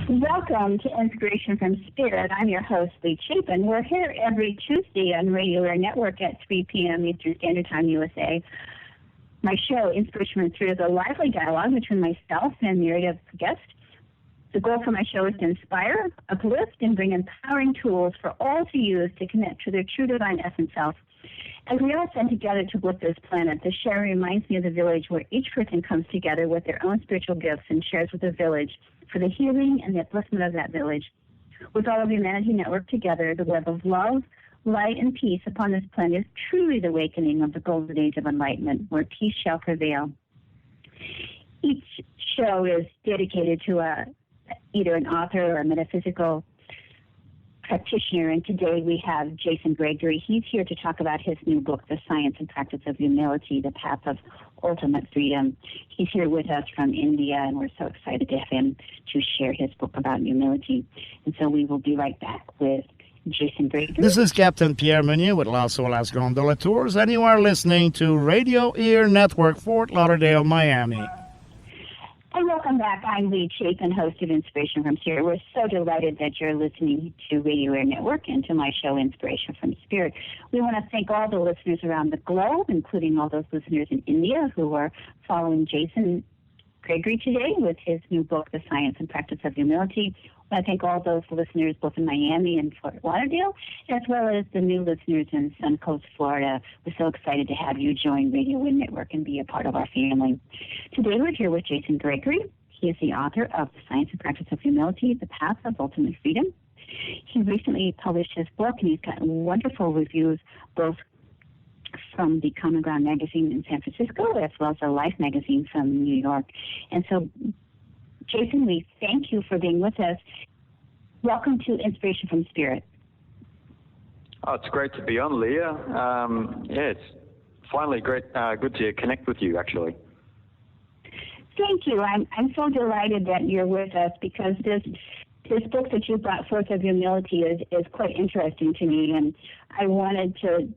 Welcome to Inspiration from Spirit. I'm your host, Lee Chapin. We're here every Tuesday on Radio Air Network at 3 p.m. Eastern Standard Time, USA. My show, Inspiration from Spirit, is a lively dialogue between myself and myriad of guests. The goal for my show is to inspire, uplift, and bring empowering tools for all to use to connect to their true divine essence self. As we all stand together to uplift this planet, the show reminds me of the village where each person comes together with their own spiritual gifts and shares with the village for the healing and the upliftment of that village. With all of humanity networked together, the web of love, light, and peace upon this planet is truly the awakening of the golden age of enlightenment, where peace shall prevail. Each show is dedicated to either an author or a metaphysical practitioner, and today we have Jason Gregory. He's here to talk about his new book, The Science and Practice of Humility, The Path of Ultimate Freedom. He's here with us from India, and we're so excited to have him to share his book about humility. And so we will be right back with Jason Gregory. This is Captain Pierre Meunier with Las Olas Gondola Tours, and you are listening to Radio Air Network, Fort Lauderdale, Miami. And welcome back. I'm Lee Chapin, host of Inspiration from Spirit. We're so delighted that you're listening to Radio Air Network and to my show, Inspiration from Spirit. We want to thank all the listeners around the globe, including all those listeners in India who are following Jason Gregory today with his new book, The Science and Practice of Humility. I want to thank all those listeners both in Miami and Fort Lauderdale, as well as the new listeners in Suncoast, Florida. We're so excited to have you join Radio Air Network and be a part of our family. Today we're here with Jason Gregory. He is the author of The Science and Practice of Humility, The Path of Ultimate Freedom. He recently published his book, and he's gotten wonderful reviews both from the Common Ground magazine in San Francisco, as well as the Life magazine from New York. And so, Jason, we thank you for being with us. Welcome to Inspiration from Spirit. Oh, it's great to be on, Leah. It's finally great, good to connect with you, actually. Thank you. I'm so delighted that you're with us because this book that you brought forth of humility is quite interesting to me, and I wanted to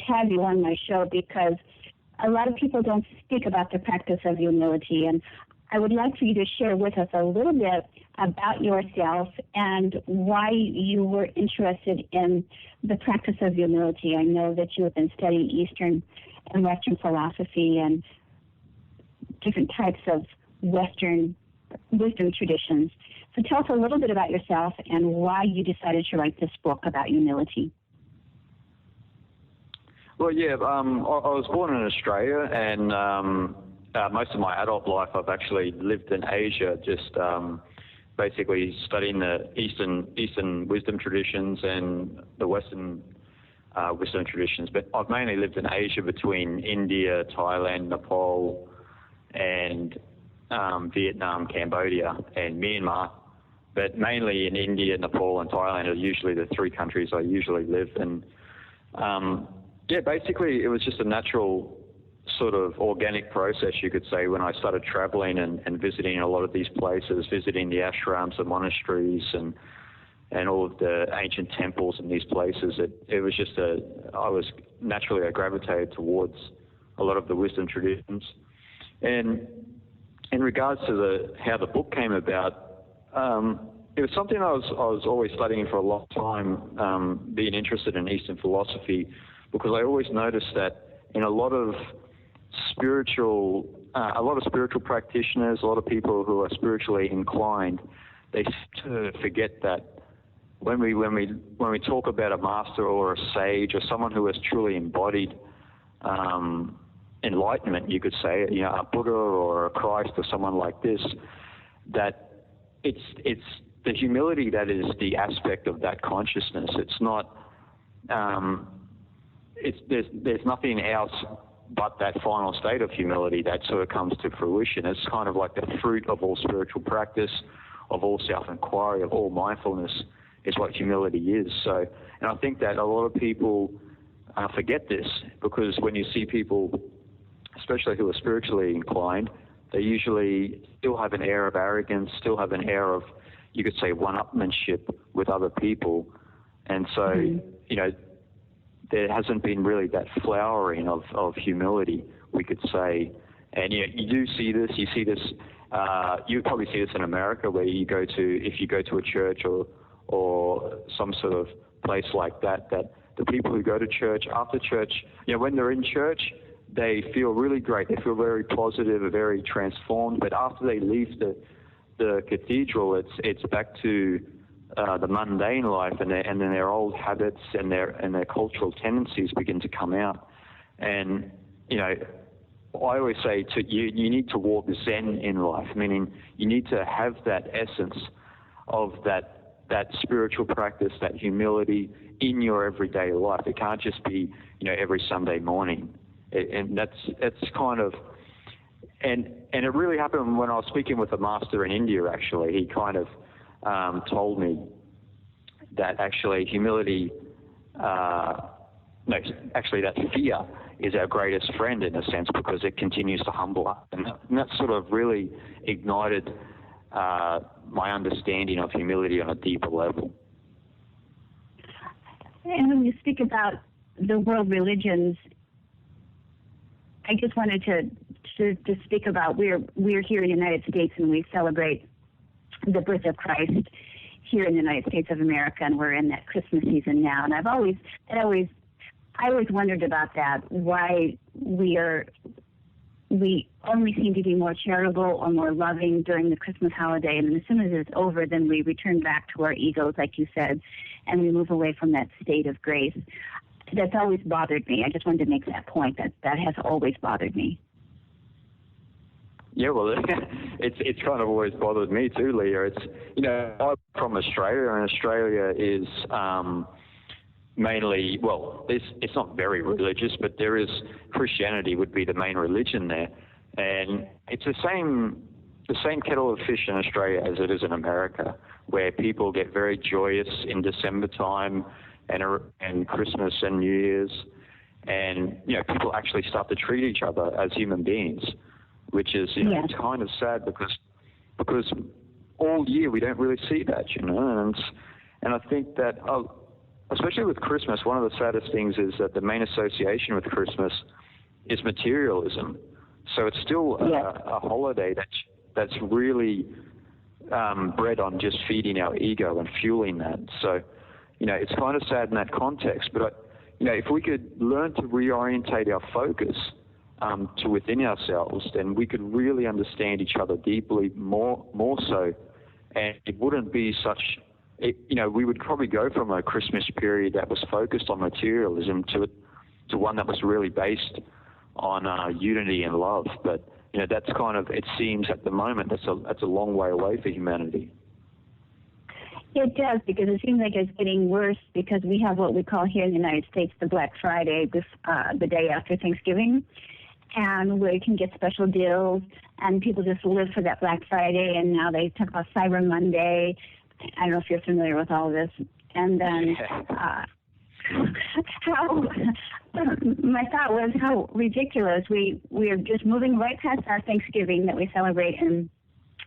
have you on my show because a lot of people don't speak about the practice of humility, and I would like for you to share with us a little bit about yourself and why you were interested in the practice of humility. I know that you have been studying Eastern and Western philosophy and different types of Western wisdom traditions. So tell us a little bit about yourself and why you decided to write this book about humility. Well, yeah, I was born in Australia, and most of my adult life I've actually lived in Asia, just basically studying the Eastern wisdom traditions and the Western wisdom traditions. But I've mainly lived in Asia between India, Thailand, Nepal, and Vietnam, Cambodia, and Myanmar. But mainly in India, Nepal, and Thailand are usually the three countries I usually live in. Basically it was just a natural sort of organic process, you could say, when I started traveling and visiting a lot of these places, visiting the ashrams, the monasteries, and all of the ancient temples in these places. It was just I gravitated towards a lot of the wisdom traditions. And in regards to how the book came about, it was something I was always studying for a long time, being interested in Eastern philosophy, because I always noticed that in a lot of spiritual practitioners, a lot of people who are spiritually inclined, they seem to forget that when we talk about a master or a sage or someone who has truly embodied enlightenment, you could say, a Buddha or a Christ or someone like this, that it's the humility that is the aspect of that consciousness. It's not there's nothing else but that final state of humility that sort of comes to fruition. It's kind of like the fruit of all spiritual practice, of all self-inquiry, of all mindfulness, is what humility is. So, and I think that a lot of people forget this, because when you see people, especially who are spiritually inclined, they usually still have an air of arrogance, still have an air of, you could say, one-upmanship with other people. And so, there hasn't been really that flowering of humility, we could say. And you do see this. You see this you probably see this in America, where if you go to a church or some sort of place like that, that the people who go to church, after church, when they're in church, they feel really great. They feel very positive, very transformed. But after they leave the cathedral, it's back to the mundane life, and then their old habits and their cultural tendencies begin to come out. And I always say you need to walk Zen in life, meaning you need to have that essence of that spiritual practice, that humility in your everyday life. It can't just be every Sunday morning. And that's kind of, and it really happened when I was speaking with a master in India. Actually, he kind of told me that actually humility, that fear is our greatest friend in a sense, because it continues to humble us, and that sort of really ignited my understanding of humility on a deeper level. And when you speak about the world religions, I just wanted to speak about we're here in the United States, and we celebrate the birth of Christ here in the United States of America, and we're in that Christmas season now. And I always wondered about that, why we only seem to be more charitable or more loving during the Christmas holiday, and as soon as it's over, then we return back to our egos, like you said, and we move away from that state of grace. That's always bothered me. I just wanted to make that point, that has always bothered me. Yeah, well, it's kind of always bothered me too, Leah. It's, I'm from Australia, and Australia is mainly, well, it's not very religious, but there is, Christianity would be the main religion there. And it's the same kettle of fish in Australia as it is in America, where people get very joyous in December time and Christmas and New Year's, and people actually start to treat each other as human beings, which is it's kind of sad because all year we don't really see that, and I think that especially with Christmas, one of the saddest things is that the main association with Christmas is materialism. So it's still a holiday that's really bred on just feeding our ego and fueling that. So it's kind of sad in that context, but if we could learn to reorientate our focus to within ourselves, then we could really understand each other deeply, more so, and it wouldn't be such. We would probably go from a Christmas period that was focused on materialism to one that was really based on unity and love. But that's kind of, it seems at the moment that's a long way away for humanity. It does, because it seems like it's getting worse, because we have what we call here in the United States the Black Friday, the day after Thanksgiving, and where you can get special deals, and people just live for that Black Friday, and now they talk about Cyber Monday. I don't know if you're familiar with all of this. And then my thought was how ridiculous. We are just moving right past our Thanksgiving that we celebrate in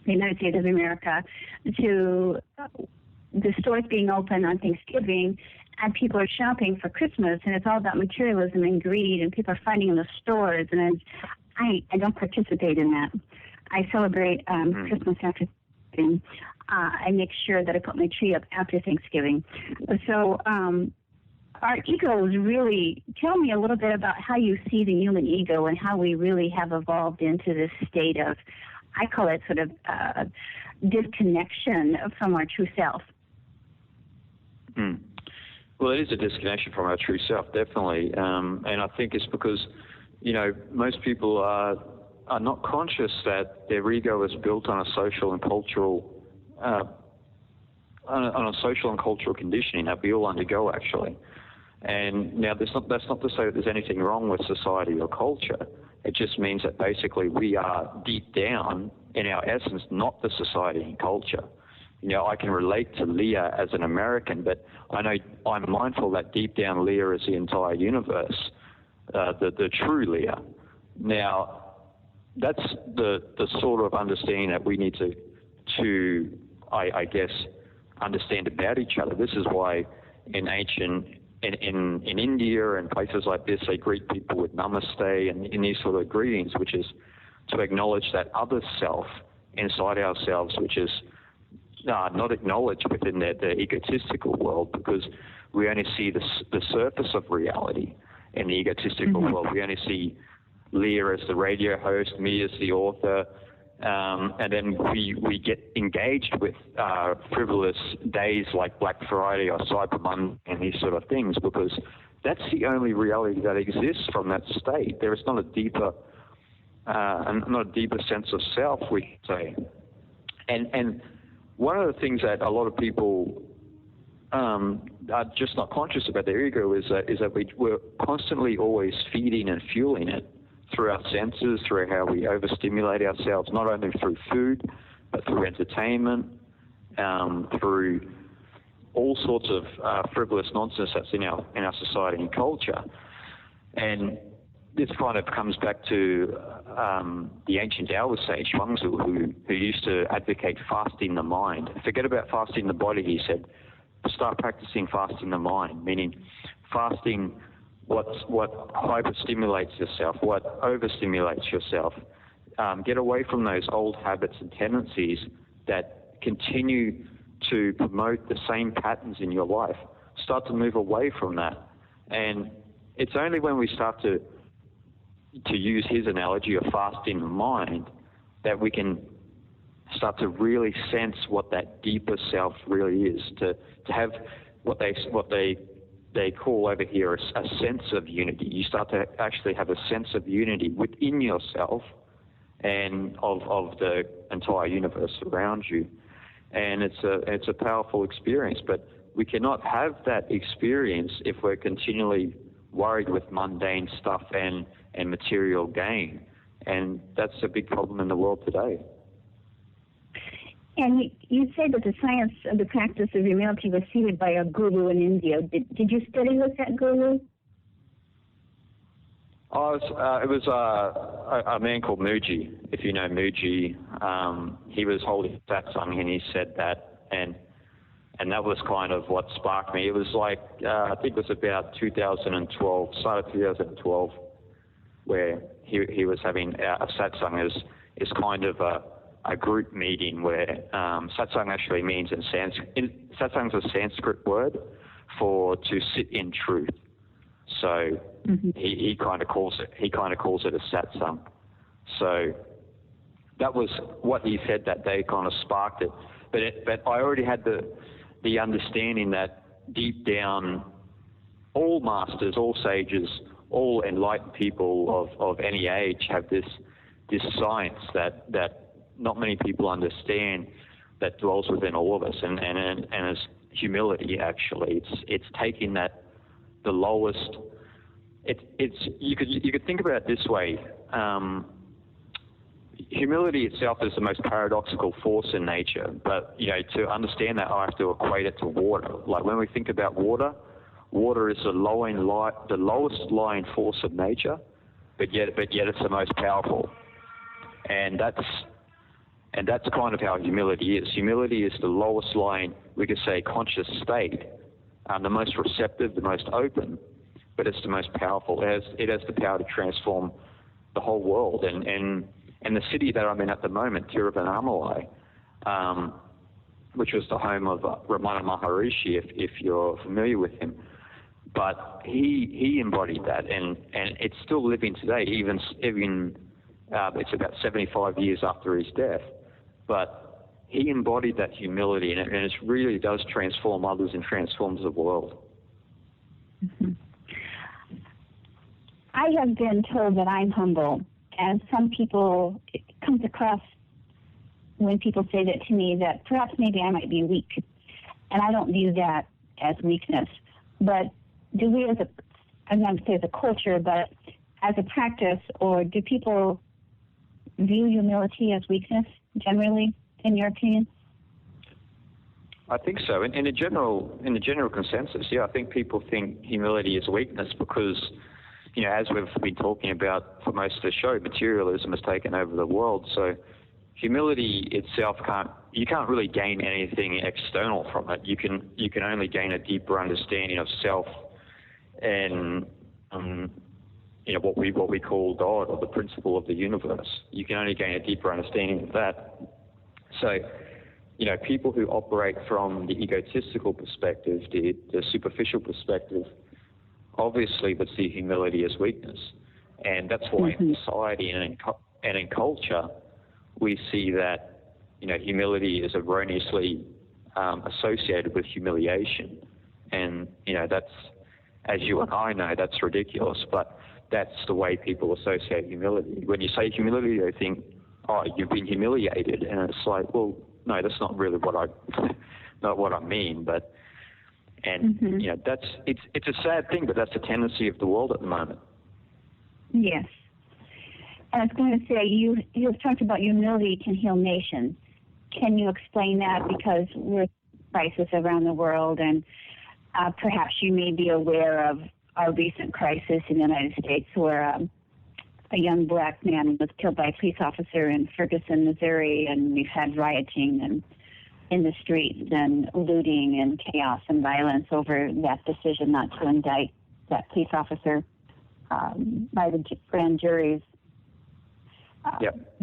the United States of America to the stores being open on Thanksgiving, and people are shopping for Christmas, and it's all about materialism and greed, and people are fighting in the stores, and I don't participate in that. I celebrate Christmas after Thanksgiving. I make sure that I put my tree up after Thanksgiving. So our egos really, tell me a little bit about how you see the human ego and how we really have evolved into this state of, I call it sort of disconnection from our true self. Well, it is a disconnection from our true self, definitely. And I think it's because, most people are not conscious that their ego is built on a social and cultural conditioning that we all undergo, actually. And now that's not to say that there's anything wrong with society or culture. It just means that basically we are deep down in our essence not the society and culture. I can relate to Leah as an American, but I know I'm mindful that deep down Leah is the entire universe, the true Leah. Now, that's the sort of understanding that we need to I guess, understand about each other. This is why in India and places like this, they greet people with namaste and in these sort of greetings, which is to acknowledge that other self inside ourselves, which is not acknowledged within the egotistical world, because we only see the surface of reality in the egotistical world. We only see Leah as the radio host, me as the author, and then we get engaged with frivolous days like Black Friday or Cyber Monday and these sort of things, because that's the only reality that exists from that state. There is not a deeper sense of self, we can say. And one of the things that a lot of people are just not conscious about their ego is that we're constantly always feeding and fueling it through our senses, through how we overstimulate ourselves, not only through food, but through entertainment, through all sorts of frivolous nonsense that's in our society and culture. And this kind of comes back to the ancient Taoist sage Chuang-Tzu, who used to advocate fasting the mind. Forget about fasting the body, he said. Start practicing fasting the mind, meaning fasting what hyperstimulates yourself, what overstimulates yourself. Get away from those old habits and tendencies that continue to promote the same patterns in your life. Start to move away from that. And it's only when we start to use his analogy of fasting the mind that we can start to really sense what that deeper self really is, to have what they call over here a sense of unity. You start to actually have a sense of unity within yourself and of the entire universe around you. And it's a powerful experience, but we cannot have that experience if we're continually worried with mundane stuff and material gain. And that's a big problem in the world today. And you said that the science of the practice of humility was seeded by a guru in India. Did you study with that guru? It was a man called Mooji, if you know Mooji. He was holding satsang and he said that, and that was kind of what sparked me. It was like, I think it was about 2012, start of 2012, where he was having a satsang is kind of a group meeting where satsang actually means in Sanskrit. Satsang is a Sanskrit word for to sit in truth. So he kind of calls it a satsang. So that was what he said that day, kind of sparked it. But I already had the understanding that deep down, all masters, all sages, all enlightened people of any age have this science that not many people understand, that dwells within all of us, and as humility, actually, it's taking that the lowest. You could think about it this way. Humility itself is the most paradoxical force in nature, but to understand that, I have to equate it to water. Like when we think about water is the lowest lying force of nature, but yet it's the most powerful, and that's kind of how humility is. Humility is the lowest lying, we could say, conscious state, the most receptive, the most open, but it's the most powerful. It has the power to transform the whole world. And the city that I'm in at the moment, Tiruvannamalai, which was the home of Ramana Maharishi, if you're familiar with him, but he embodied that, and it's still living today, even it's about 75 years after his death. But he embodied that humility, and it really does transform others and transforms the world. Mm-hmm. I have been told that I'm humble, and some people, it comes across when people say that to me, that perhaps maybe I might be weak, and I don't view that as weakness. But do we, I'm not going to say as a culture, but as a practice, or do people view humility as weakness generally, in your opinion? I think so. In the general consensus, yeah, I think people think humility is weakness because, as we've been talking about for most of the show, materialism has taken over the world. So humility itself you can't really gain anything external from it. You can only gain a deeper understanding of self and what we call God, or the principle of the universe. You can only gain a deeper understanding of that So, people who operate from the egotistical perspective, the superficial perspective, obviously would see humility as weakness. And that's why in society and in culture, we see that, humility is erroneously associated with humiliation. And, that's, as you and I know, that's ridiculous, but that's the way people associate humility. When you say humility, they think, oh, you've been humiliated. And it's like, well, no, that's not really not what I mean. But, that's, it's a sad thing, but that's the tendency of the world at the moment. Yes. I was going to say, you have talked about humility can heal nations. Can you explain that? Because we're in crisis around the world, and perhaps you may be aware of our recent crisis in the United States where a young black man was killed by a police officer in Ferguson, Missouri, and we've had rioting and in the streets and looting and chaos and violence over that decision not to indict that police officer by the grand jury's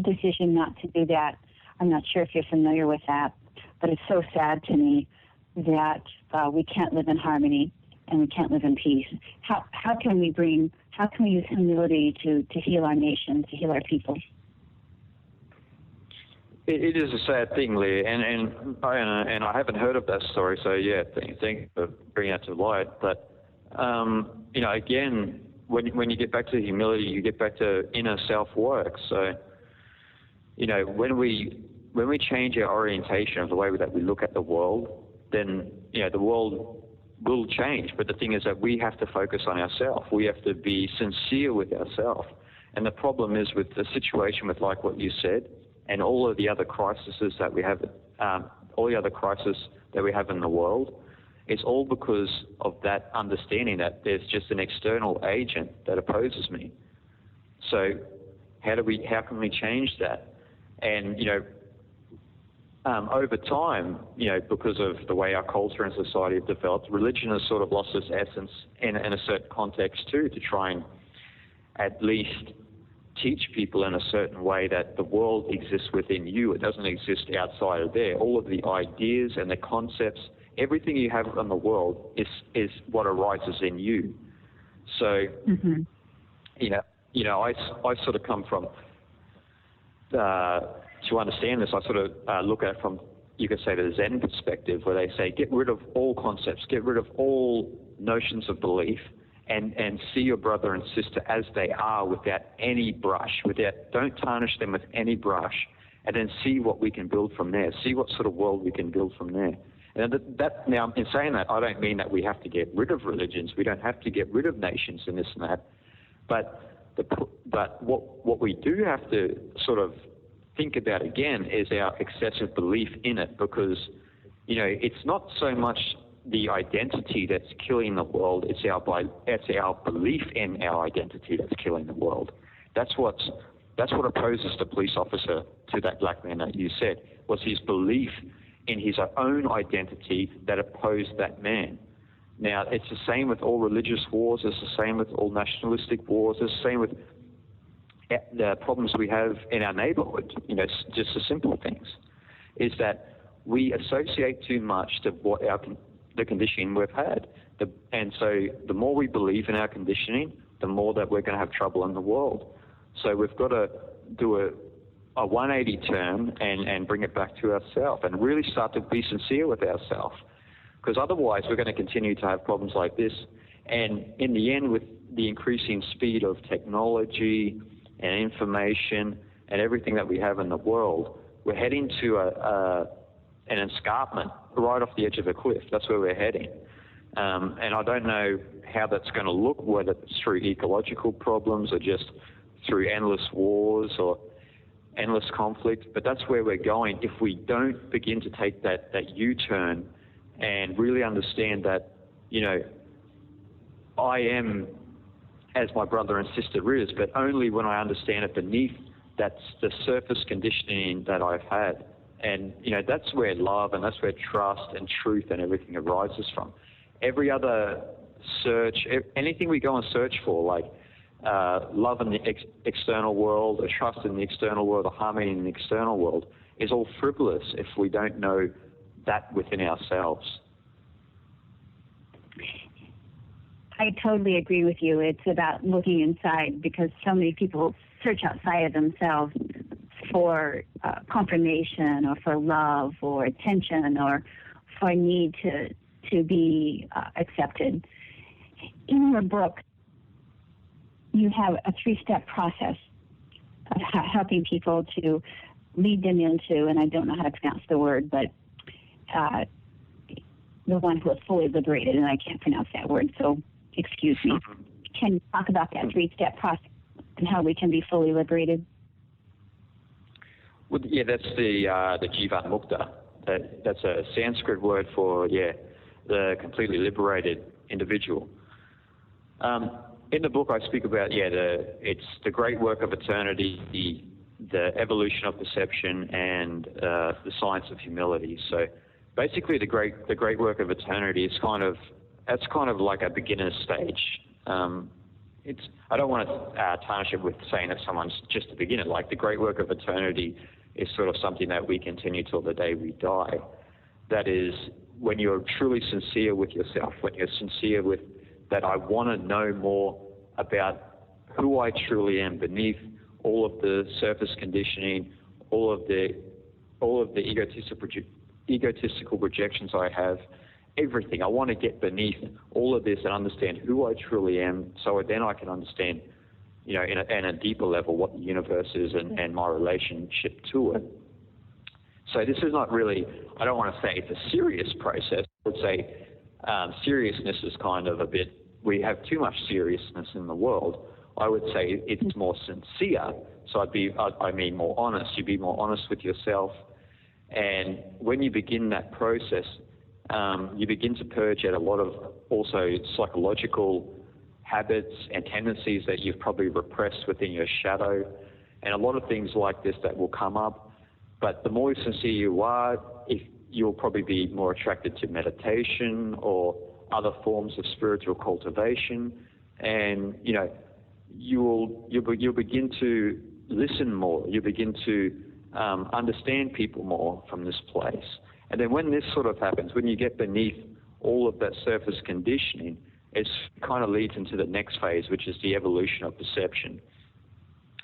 decision not to do that. I'm not sure if you're familiar with that, but it's so sad to me that we can't live in harmony and we can't live in peace. How can we use humility to heal our nation, to heal our people? It is a sad thing, Leah, and I haven't heard of that story, so thank you for bringing that to light. But again, when you get back to humility, you get back to inner self-work. So, when we change our orientation of the way that we look at the world, then the world will change. But the thing is that we have to focus on ourselves. We have to be sincere with ourselves. And the problem is with the situation with, like what you said, and all of the other crises that we have, in the world, it's all because of that understanding that there's just an external agent that opposes me. So how can we change that? And over time, because of the way our culture and society have developed, religion has sort of lost its essence in a certain context too, to try and at least teach people in a certain way that the world exists within you. It doesn't exist outside of there. All of the ideas and the concepts, everything you have in the world is what arises in you. So, I sort of come from, to understand this, I sort of look at it from, you could say, the Zen perspective, where they say, get rid of all concepts, get rid of all notions of belief, and see your brother and sister as they are without any brush, don't tarnish them with any brush, and then see what we can build from there, see what sort of world we can build from there. And now, in saying that, I don't mean that we have to get rid of religions, we don't have to get rid of nations and this and that, but what we do have to sort of think about again is our excessive belief in it, because it's not so much the identity that's killing the world, it's our belief in our identity that's killing the world. That's what opposes the police officer to that black man that you said, was his belief in his own identity that opposed that man. Now, it's the same with all religious wars, it's the same with all nationalistic wars, it's the same with the problems we have in our neighborhood, just the simple things, is that we associate too much to what the conditioning we've had. And so the more we believe in our conditioning, the more that we're going to have trouble in the world. So we've got to do a 180 turn and bring it back to ourselves and really start to be sincere with ourselves. Because otherwise we're going to continue to have problems like this. And in the end, with the increasing speed of technology and information and everything that we have in the world, we're heading to an escarpment right off the edge of a cliff. That's where we're heading. And I don't know how that's going to look, whether it's through ecological problems or just through endless wars or endless conflict, but that's where we're going if we don't begin to take that U-turn and really understand that, I am as my brother and sister is, but only when I understand it beneath that's the surface conditioning that I've had. And, that's where love and that's where trust and truth and everything arises from. Every other search, anything we go and search for, like love in the external world, or trust in the external world, or harmony in the external world, is all frivolous if we don't know that within ourselves. I totally agree with you. It's about looking inside, because so many people search outside of themselves for confirmation or for love or attention or for a need to be accepted. In your book, you have a 3-step process of helping people to lead them into, and I don't know how to pronounce the word, but the one who is fully liberated, and I can't pronounce that word, so excuse me. Can you talk about that 3-step process and how we can be fully liberated? Well, yeah, that's the Jivan Mukta. That's a Sanskrit word for, the completely liberated individual. In the book, I speak about, it's the great work of eternity, the evolution of perception, and the science of humility. So basically, the great work of eternity is that's kind of like a beginner's stage. I don't want to tarnish it with saying that someone's just a beginner. Like, the great work of eternity is sort of something that we continue till the day we die. That is, when you're truly sincere with yourself, when you're sincere with that I want to know more about who I truly am beneath all of the surface conditioning, all of the egotistical projections I have, everything. I want to get beneath all of this and understand who I truly am, so then I can understand, in a deeper level, what the universe is and my relationship to it. So this is not really, I don't want to say it's a serious process. I would say seriousness is kind of a bit, we have too much seriousness in the world. I would say it's more sincere. So I mean more honest. You be more honest with yourself. And when you begin that process, you begin to purge out a lot of also psychological habits and tendencies that you've probably repressed within your shadow, and a lot of things like this that will come up. But the more sincere you are, you'll probably be more attracted to meditation or other forms of spiritual cultivation, and you'll begin to listen more. You begin to understand people more from this place. And then when this sort of happens, when you get beneath all of that surface conditioning, it kind of leads into the next phase, which is the evolution of perception.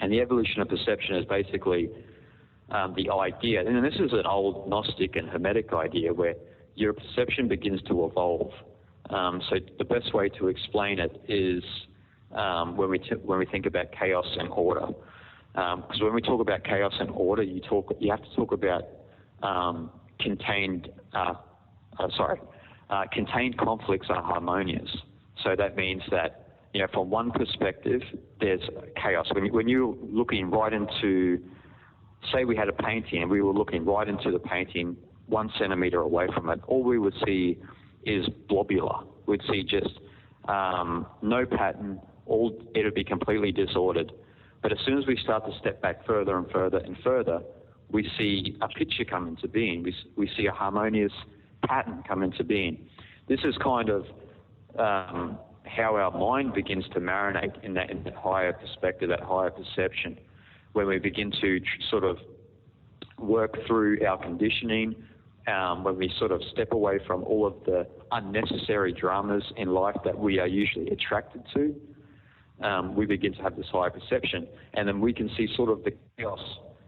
And the evolution of perception is basically the idea, and this is an old Gnostic and Hermetic idea, where your perception begins to evolve. So the best way to explain it is when we think about chaos and order. Because when we talk about chaos and order, you have to talk about contained conflicts are harmonious. So that means that, from one perspective, there's chaos. When you're looking right into, say we had a painting and we were looking right into the painting 1 centimeter away from it, all we would see is globular. We'd see just no pattern, it would be completely disordered. But as soon as we start to step back further and further and further, we see a picture come into being. We see a harmonious pattern come into being. This is kind of how our mind begins to marinate in that higher perspective, that higher perception, when we begin to sort of work through our conditioning, when we sort of step away from all of the unnecessary dramas in life that we are usually attracted to. We begin to have this higher perception, and then we can see sort of the chaos.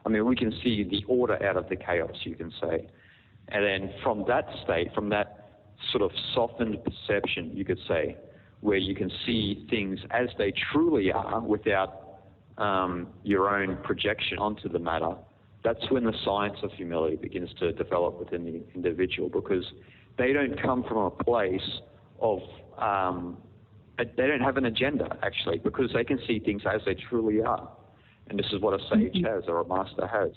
We can see the order out of the chaos, you can say. And then from that state, from that sort of softened perception, you could say, where you can see things as they truly are without your own projection onto the matter, that's when the science of humility begins to develop within the individual, because they don't come from a place of, they don't have an agenda, actually, because they can see things as they truly are. And this is what a sage has, or a master has.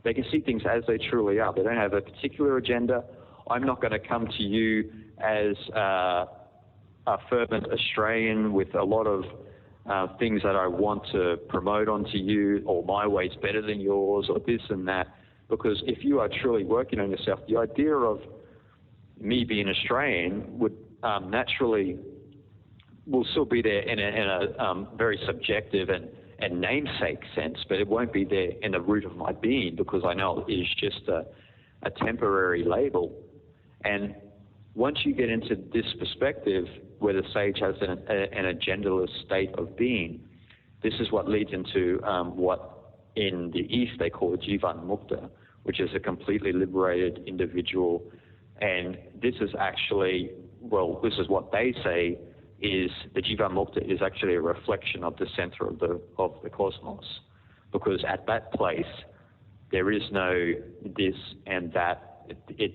They can see things as they truly are. They don't have a particular agenda. I'm not going to come to you as a fervent Australian with a lot of things that I want to promote onto you, or my way's better than yours, or this and that. Because if you are truly working on yourself, the idea of me being Australian would naturally will still be there in a very subjective and a namesake sense, but it won't be there in the root of my being, because I know it is just a temporary label. And once you get into this perspective where the sage has an agendaless state of being, this is what leads into what in the East they call Jivan Mukta, which is a completely liberated individual. And this is actually, well, this is what they say is the Jivan Mukta is actually a reflection of the center of the cosmos, because at that place there is no this and that.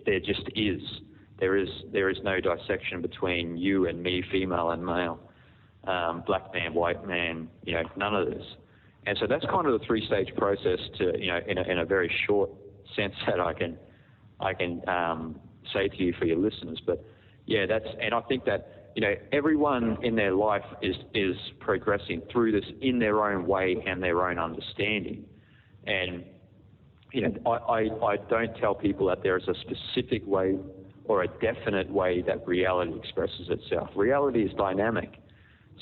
There just is. There is no dissection between you and me, female and male, black man, white man. None of this. And so that's kind of the three-stage process to in a very short sense that I can say to you for your listeners. But yeah, and I think that everyone in their life is progressing through this in their own way and their own understanding. And I don't tell people that there is a specific way or a definite way that reality expresses itself. Reality is dynamic.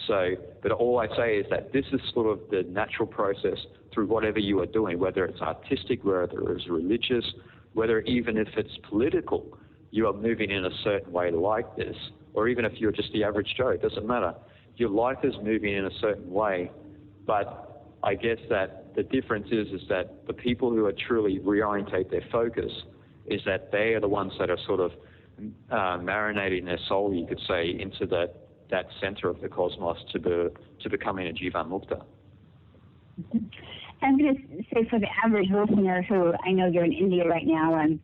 But all I say is that this is sort of the natural process through whatever you are doing, whether it's artistic, whether it's religious, whether even if it's political, you are moving in a certain way like this, or even if you're just the average Joe, it doesn't matter. Your life is moving in a certain way, but I guess that the difference is that the people who are truly reorientate their focus is that they are the ones that are sort of marinating their soul, you could say, into that center of the cosmos to becoming a Jivan Mukta. I'm going to say for the average listener who, I know you're in India right now, and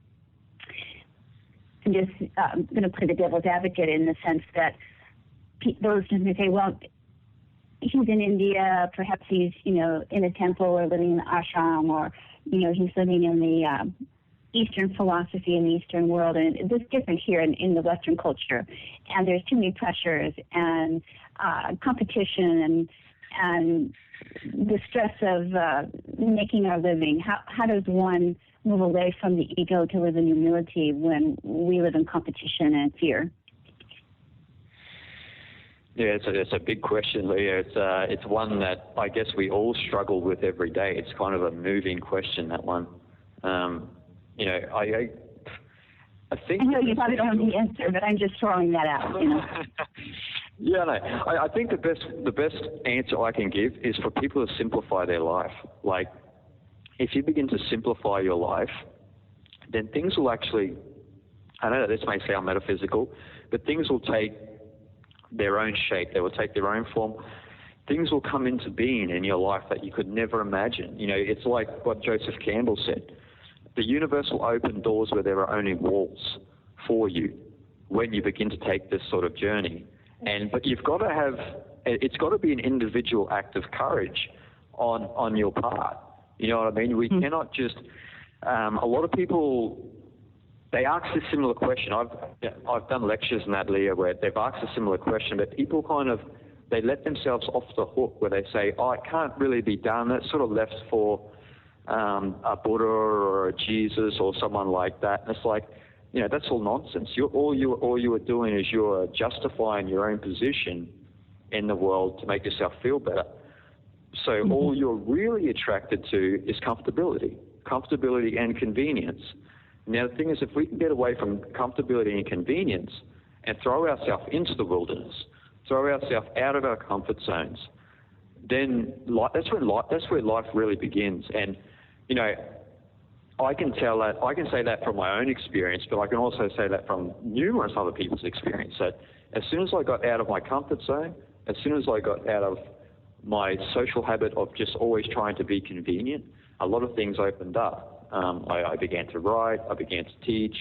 I'm just going to play the devil's advocate in the sense that those who say, well, he's in India, perhaps he's, in a temple or living in an ashram, or, he's living in the Eastern philosophy in the Eastern world, and it's different here in the Western culture. And there's too many pressures and competition and the stress of making our living. How does one move away from the ego to live in humility when we live in competition and fear? Yeah, it's a big question, Leah. It's one that I guess we all struggle with every day. It's kind of a moving question, that one. I think. I know you probably don't have the answer, but I'm just throwing that out. Yeah, no. I think the best answer I can give is for people to simplify their life. Like, if you begin to simplify your life, then things will actually. I know that this may sound metaphysical, but things will take their own shape. They will take their own form. Things will come into being in your life that you could never imagine. It's like what Joseph Campbell said. The universe will open doors where there are only walls for you when you begin to take this sort of journey. But you've got to have, it's got to be an individual act of courage on your part. You know what I mean? We cannot just, a lot of people, they ask a similar question. I've done lectures in that, Leah, where they've asked a similar question, but people they let themselves off the hook where they say, oh, it can't really be done. That's sort of left for a Buddha or a Jesus or someone like that. And it's like, that's all nonsense. All you are doing is you're justifying your own position in the world to make yourself feel better. So all you're really attracted to is comfortability and convenience. Now, the thing is, if we can get away from comfortability and convenience and throw ourselves into the wilderness, throw ourselves out of our comfort zones, then that's where life really begins. And I can say that from my own experience, but I can also say that from numerous other people's experience, that as soon as I got out of my comfort zone, as soon as I got out of my social habit of just always trying to be convenient, a lot of things opened up. I began to write, I began to teach,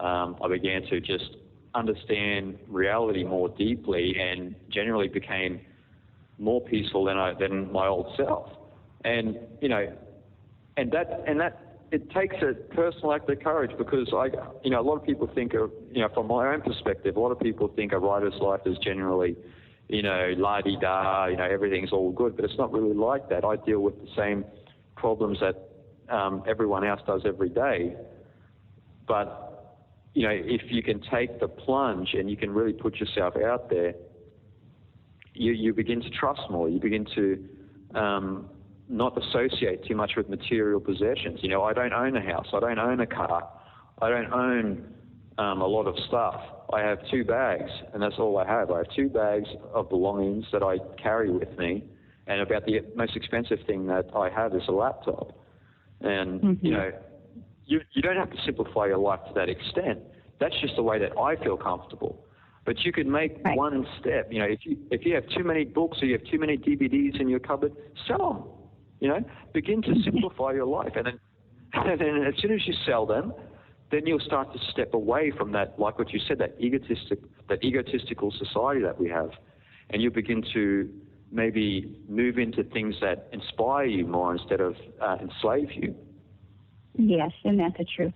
I began to just understand reality more deeply, and generally became more peaceful than my old self. And that it takes a personal act of courage, because a lot of people think from my own perspective, a lot of people think a writer's life is generally la-di-da, everything's all good, but it's not really like that. I deal with the same problems that everyone else does every day. But, if you can take the plunge and you can really put yourself out there, you begin to trust more. You begin to not associate too much with material possessions. You know, I don't own a house. I don't own a car. I don't own a lot of stuff. I have 2 bags, and that's all I have. I have 2 bags of belongings that I carry with me, and about the most expensive thing that I have is a laptop. And, you know, you don't have to simplify your life to that extent. That's just the way that I feel comfortable. But you can make one step. You know, if you have too many books or you have too many DVDs in your cupboard, sell them. You know, begin to simplify your life. And then as soon as you sell them, then you'll start to step away from that, like what you said, that egotistical society that we have. And you'll begin to maybe move into things that inspire you more instead of enslave you. Yes, and that's the truth.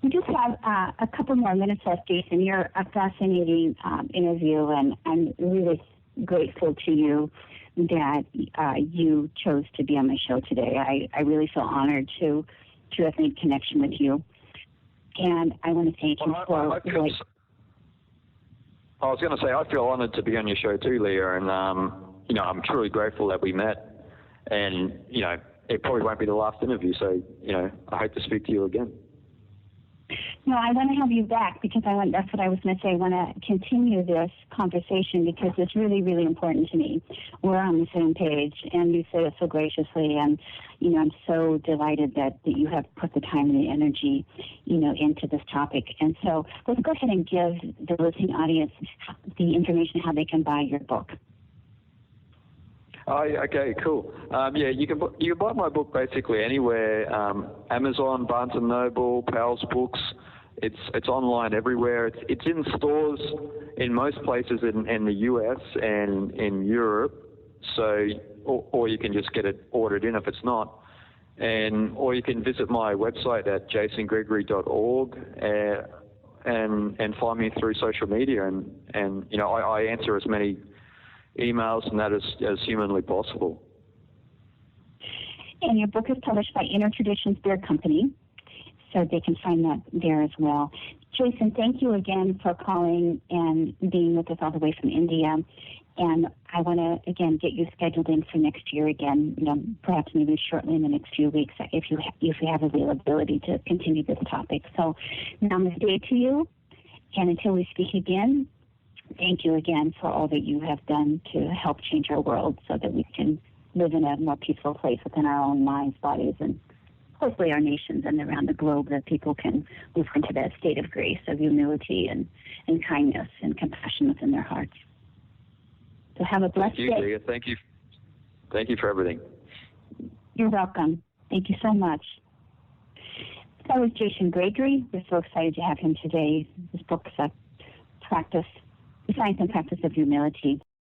We just have a couple more minutes left, Jason. You're a fascinating interview, and I'm really grateful to you that you chose to be on my show today. I really feel honored to have made connection with you. And I want to thank you for... I was going to say, I feel honored to be on your show too, Leah, and, you know, I'm truly grateful that we met. And, you know, it probably won't be the last interview, so, you know, I hope to speak to you again. No, I want to have you back because that's what I was going to say. I want to continue this conversation because it's really, really important to me. We're on the same page, and you said it so graciously, and, you know, I'm so delighted that you have put the time and the energy, you know, into this topic. And so let's go ahead and give the listening audience the information how they can buy your book. Oh, okay, cool. Yeah, you can buy my book basically anywhere. Amazon, Barnes & Noble, Powell's Books. It's online everywhere. It's in stores in most places in the US and in Europe. So, or you can just get it ordered in if it's not. Or you can visit my website at jasongregory.org and find me through social media. And you know, I answer as many emails and that as humanly possible. And your book is published by Inner Traditions Beer Company, so they can find that there as well. Jason, thank you again for calling and being with us all the way from India. And I want to, again, get you scheduled in for next year again, you know, perhaps maybe shortly in the next few weeks if you have availability to continue this topic. So namaste to you, and until we speak again, thank you again for all that you have done to help change our world so that we can live in a more peaceful place within our own minds, bodies, and hopefully our nations and around the globe, that people can move into that state of grace, of humility and kindness and compassion within their hearts. So have a blessed day. Leah. Thank you. Thank you for everything. You're welcome. Thank you so much. That was Jason Gregory. We're so excited to have him today. His book is The Science and Practice of Humility.